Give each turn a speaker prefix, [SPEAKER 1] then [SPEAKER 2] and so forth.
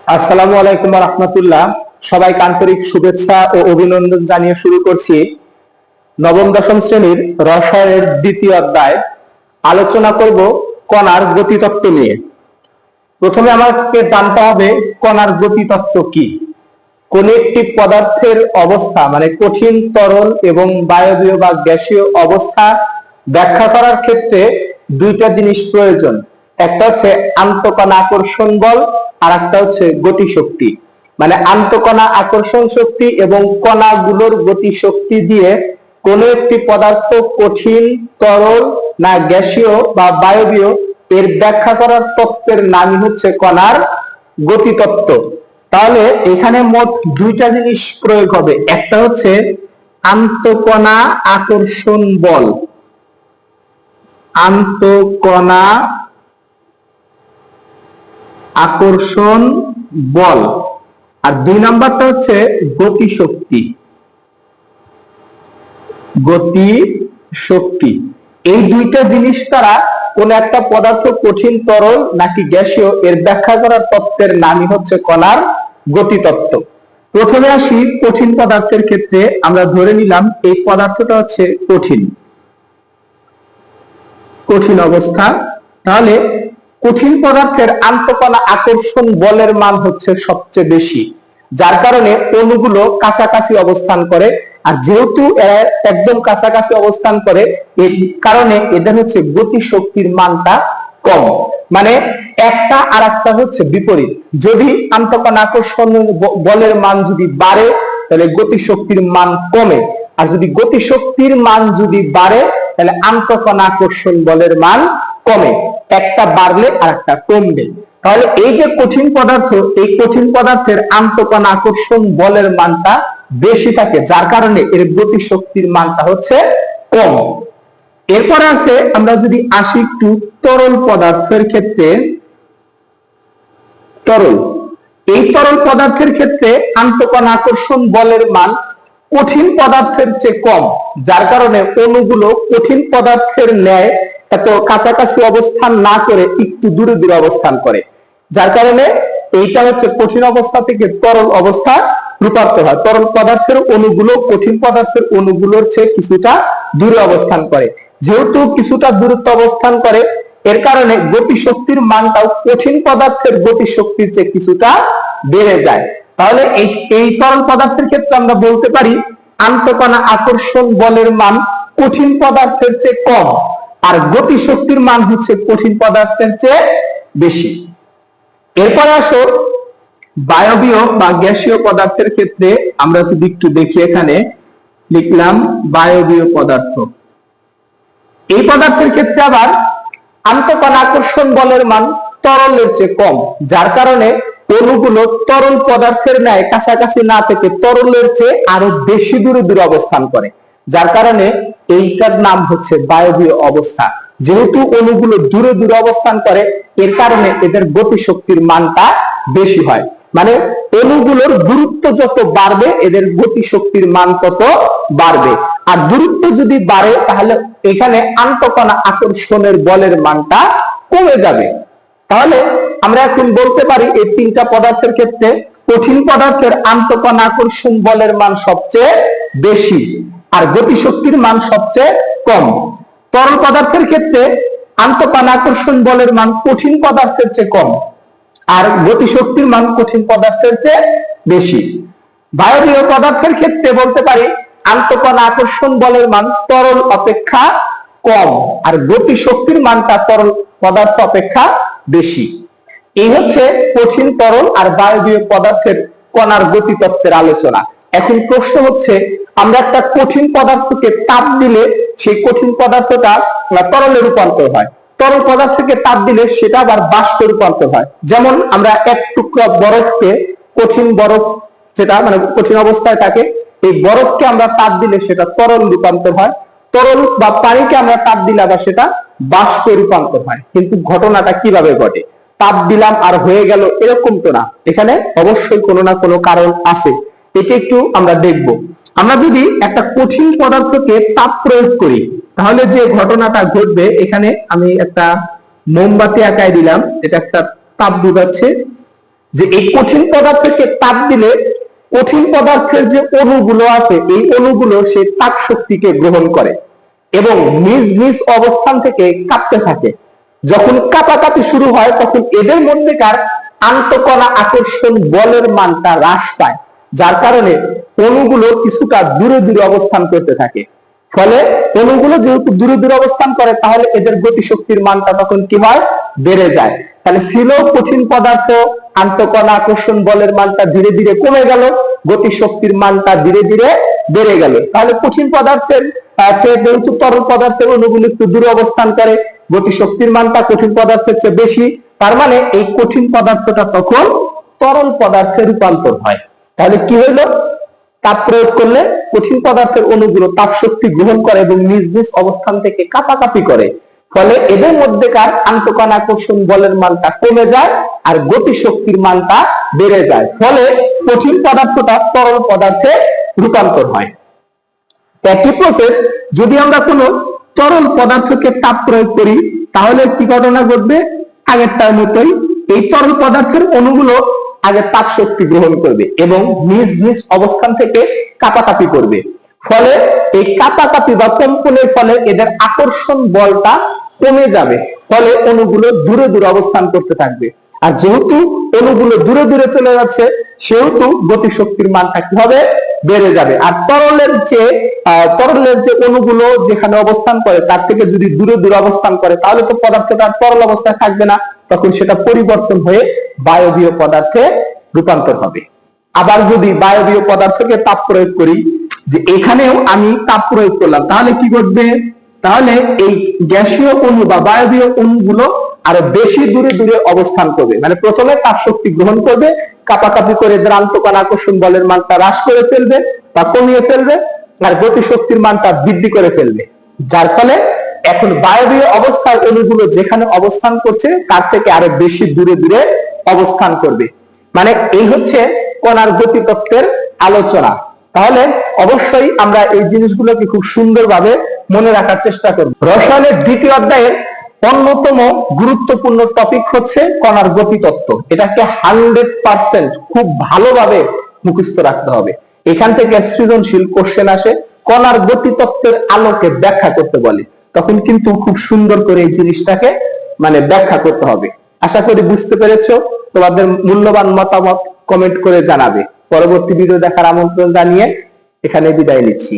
[SPEAKER 1] আসসালামু আলাইকুম ওয়া রাহমাতুল্লাহ। সবাইকে আন্তরিক শুভেচ্ছা ও অভিনন্দন জানিয়ে শুরু করছি নবম দশম শ্রেণীর রসায়নের দ্বিতীয় অধ্যায়। আলোচনা করব কণার গতিতত্ত্ব নিয়ে। প্রথমে আমাকে জানতে হবে কণার গতিতত্ত্ব কি। কোন একটি পদার্থের অবস্থা মানে কঠিন, তরল এবং বায়বীয় বা গ্যাসীয় অবস্থা ব্যাখ্যা করার ক্ষেত্রে দুইটা জিনিস প্রয়োজন। একটা হচ্ছে আন্তঃকণা আকর্ষণ বল, আর একটা হচ্ছে গতিশক্তি। মানে আন্তঃকণা আকর্ষণ শক্তি এবং কণাগুলোর গতিশক্তি দিয়ে কোন একটি পদার্থ কঠিন, তরল না গ্যাসীয় বা বায়বীয় এর ব্যাখ্যা করার তত্ত্বের নামই হচ্ছে কণার গতিতত্ত্ব। তাহলে এখানে মোট দুইটা জিনিস প্রয়োগ হবে। একটা হচ্ছে আন্তঃকণা আকর্ষণ বল, আন্তঃকণা আকর্ষণ বল, আর দুই নাম্বারটা হচ্ছে গতিশক্তি। গতিশক্তি এই দুইটা জিনিস দ্বারা কোন একটা পদার্থ কঠিন, তরল নাকি গ্যাসীয় এর ব্যাখ্যা করার তত্ত্বের নামই হচ্ছে কণার গতিতত্ত্ব। প্রথমে আসি কঠিন পদার্থের ক্ষেত্রে। আমরা ধরে নিলাম এই পদার্থটা হচ্ছে কঠিন, কঠিন অবস্থা। তাহলে কঠিন পদার্থের আন্তঃকণা আকর্ষণ বলের মান হচ্ছে সবচেয়ে বেশি, যার কারণে অণুগুলো কাছাকাছি অবস্থান করে। আর যেহেতু এরা একদম কাছাকাছি অবস্থান করে, এই কারণে এদের হচ্ছে গতিশক্তির মানটা কম। মানে একটা আর একটা হচ্ছে বিপরীত। যদি আন্তঃকণা আকর্ষণ বলের মান যদি বাড়ে তাহলে গতিশক্তির মান কমে, আর যদি গতিশক্তির মান যদি বাড়ে তাহলে আন্তঃকণা আকর্ষণ বলের মান কমে। একটা বাড়লে আর একটা কমবে। তাহলে এই যে কঠিন পদার্থ, এই কঠিন পদার্থের আন্তঃকণা আকর্ষণ বলের মানটা বেশি থাকে, যার কারণে এর গতিশক্তির মানটা হচ্ছে কম। এরপরে আছে, আমরা যদি আসি একটু তরল পদার্থের ক্ষেত্রে। তরল, এই তরল পদার্থের ক্ষেত্রে আন্তঃকণা আকর্ষণ বলের মান কঠিন পদার্থের চেয়ে কম, যার কারণে অণুগুলো কঠিন পদার্থের ন্যায় এত কাছাকাছি অবস্থান না করে একটু দূরে দূরে অবস্থান করে, যার কারণে এইটা হচ্ছে কঠিন অবস্থা থেকে তরল অবস্থা রূপান্তর হয়। তরল পদার্থের অণুগুলো কঠিন পদার্থের অণুগুলোর চেয়ে কিছুটা দূরে অবস্থান করে। যেহেতু কিছুটা দূরত্ব অবস্থান করে, এর কারণে গতিশক্তির মানটাও কঠিন পদার্থের গতিশক্তির চেয়ে কিছুটা বেড়ে যায়। তাহলে এই তরল পদার্থের ক্ষেত্রে আমরা বলতে পারি আন্তঃকণা আকর্ষণ বলের মান কঠিন পদার্থের চেয়ে কম, আর গতিশক্তির মান হচ্ছে কঠিন পদার্থের চেয়ে বেশি। এরপরে আসো বায়বীয় বা গ্যাসীয় পদার্থের ক্ষেত্রে। আমরা যদি একটু দেখি, এখানে লিখলাম বায়বীয় পদার্থ। এই পদার্থের ক্ষেত্রে আবার আন্তঃকণা আকর্ষণ বলের মান তরলের চেয়ে কম, যার কারণে অণুগুলো তরল পদার্থের ন্যায় কাছাকাছি না থেকে তরলের চেয়ে আরো বেশি দূরে দূরে অবস্থান করে, যার কারণে এইটার নাম হচ্ছে বায়বীয় অবস্থা। যেহেতু অণুগুলো দূরে দূরে অবস্থান করে, এর কারণে এদের গতিশক্তির মানটা বেশি হয়। মানে অণুগুলোর দূরত্ব যত বাড়বে এদের গতিশক্তির মান তত বাড়বে। আর দূরত্ব যদি বাড়ে তাহলে এখানে আন্তঃকণা আকর্ষণের বলের মানটা কমে যাবে। তাহলে আমরা এখন বলতে পারি এই তিনটা পদার্থের ক্ষেত্রে কঠিন পদার্থের আন্তঃকণা আকর্ষণ বলের মান সবচেয়ে বেশি, আর গতিশক্তির মান সবচেয়ে কম। তরল পদার্থের ক্ষেত্রে আন্তঃকণা আকর্ষণ বলের মান কঠিন পদার্থের চেয়ে কম, আর গতিশক্তির মান কঠিন পদার্থের চেয়ে বেশি। বায়বীয় পদার্থের ক্ষেত্রে বলতে পারি আন্তঃকণা আকর্ষণ বলের মান তরল অপেক্ষা কম, আর গতিশক্তির মানটা তরল পদার্থ অপেক্ষা বেশি। এই হচ্ছে কঠিন, তরল আর বায়বীয় পদার্থের কণার গতিতত্ত্বের আলোচনা। এখন প্রশ্ন হচ্ছে, আমরা একটা কঠিন পদার্থকে তাপ দিলে সেই কঠিন পদার্থটা তরলে রূপান্তর হয়, তরল পদার্থকে তাপ দিলে সেটা আবার বাষ্পে রূপান্তর হয়। যেমন আমরা এক টুকরা বরফকে, কঠিন বরফ যেটা মানে কঠিন অবস্থায় থাকে, এই বরফকে আমরা তাপ দিলে সেটা তরল রূপান্তর হয়। তরল বা পানিকে আমরা তাপ দিলে আবার সেটা বাষ্পে রূপান্তর হয়। কিন্তু ঘটনাটা কিভাবে ঘটে? তাপ দিলাম আর হয়ে গেল এরকম তো না, এখানে অবশ্যই কোনো না কোনো কারণ আছে। এটা একটু আমরা দেখব। আমরা যদি একটা কঠিন পদার্থকে তাপ প্রয়োগ করি তাহলে যে ঘটনাটা ঘটবে, এখানে আমি একটা মোমবাতি আঁকায় দিলাম, এটা একটা তাপ ঢুকাচ্ছে, যে এই কঠিন পদার্থকে তাপ দিলে কঠিন পদার্থের যে অণুগুলো আছে এই অণুগুলো সেই তাপ শক্তিকে গ্রহণ করে এবং নিজ নিজ অবস্থান থেকে কাঁপতে থাকে। যখন কাঁপাকাঁপি শুরু হয় তখন এদের মধ্যেকার আন্তঃকণা আকর্ষণ বলের মানটা হ্রাস পায়, যার কারণে অণুগুলো কিছুটা দূরে দূরে অবস্থান করতে থাকে। ফলে অণুগুলো যেহেতু দূরে দূরে অবস্থান করে তাহলে এদের গতিশক্তির মানটা তখন কি হয়, বেড়ে যায়। তাহলে ছিল কঠিন পদার্থ, আন্তঃকণা আকর্ষণ বলের মানটা ধীরে ধীরে কমে গেল, গতিশক্তির মানটা ধীরে ধীরে বেড়ে গেল। তাহলে কঠিন পদার্থের চেয়ে যেহেতু তরল পদার্থের অণুগুলো একটু দূরে অবস্থান করে, গতিশক্তির মানটা কঠিন পদার্থের চেয়ে বেশি, তার মানে এই কঠিন পদার্থটা তখন তরল পদার্থে রূপান্তর হয়। তাহলে কি হইলো, তাপ প্রয়োগ করলে কঠিন পদার্থের অণুগুলো তাপ শক্তি গ্রহণ করে এবং নিজ নিজ অবস্থান থেকে কাঁপাকাঁপি করে। ফলে এদের মধ্যেকার আন্তঃকণা আকর্ষণ বলের মানটা কমে যায় আর গতিশক্তির মানটা বেড়ে যায়। ফলে কঠিন পদার্থটা তরল পদার্থে রূপান্তর হয়। একই প্রসেস যদি আমরা কোনো তরল পদার্থকে তাপ প্রয়োগ করি তাহলে কি ঘটনা ঘটবে, আগেরটার মতোই এই তরল পদার্থের অণুগুলো আগে তাপ শক্তি গ্রহণ করবে এবং নিজ নিজ অবস্থান থেকে কাঁপাকাঁপি করবে। ফলে এই কাঁপাকাঁপি বা কম্পনের ফলে এদের আকর্ষণ বলটা কমে যাবে, ফলে অণুগুলো দূরে দূরে অবস্থান করতে থাকবে। আর যেহেতু অণুগুলো দূরে দূরে চলে যাচ্ছে সেহেতু গতিশক্তির মানটা কি হবে, বেড়ে যাবে। আর তরলের যে অণুগুলো যেখানে অবস্থান করে তার থেকে যদি দূরে দূরে অবস্থান করে তাহলে তো পদার্থটা তরল অবস্থায় থাকবে না, তখন সেটা পরিবর্তন হয়ে বায়বীয় পদার্থে রূপান্তর হবে। আবার যদি বায়বীয় পদার্থকে তাপ প্রয়োগ করি, যে এখানেও আমি তাপ প্রয়োগ করলাম, তাহলে কি ঘটবে, তাহলে এই গ্যাসীয় অণু বা বায়বীয় অণুগুলো আরো বেশি দূরে দূরে অবস্থান করবে। মানে প্রথমে তাপ শক্তি গ্রহণ করবে, কাঁপাকাঁপি করে এদের আন্তঃকণা আকর্ষণ বলের মানটা হ্রাস করে ফেলবে বা কমিয়ে ফেলবে, আর গতিশক্তির মানটা বৃদ্ধি করে ফেলবে। যার ফলে এখন বায়বীয় অবস্থার অণুগুলো যেখানে অবস্থান করছে তার থেকে আরো বেশি দূরে দূরে অবস্থান করবে। মানে এই হচ্ছে কণার গতিতত্ত্বের আলোচনা। তাহলে অবশ্যই আমরা এই জিনিসগুলোকে খুব সুন্দরভাবে মনে রাখার চেষ্টা করব। রসায়নের দ্বিতীয় অধ্যায়ের অন্যতম গুরুত্বপূর্ণ টপিক হচ্ছে কণার গতিতত্ত্ব। এটাকে 100% খুব ভালোভাবে মুখস্থ রাখতে হবে। এখান থেকে সৃজনশীল কোশ্চেন আসে, কণার গতিতত্ত্বের আলোকে ব্যাখ্যা করতে বলে, তখন কিন্তু খুব সুন্দর করে এই জিনিসটাকে ব্যাখ্যা করতে হবে। আশা করি বুঝতে পেরেছো। তোমাদের মূল্যবান মতামত কমেন্ট করে জানাবে। পরবর্তী ভিডিও দেখার আমন্ত্রণ জানিয়ে এখানে বিদায় নিচ্ছি।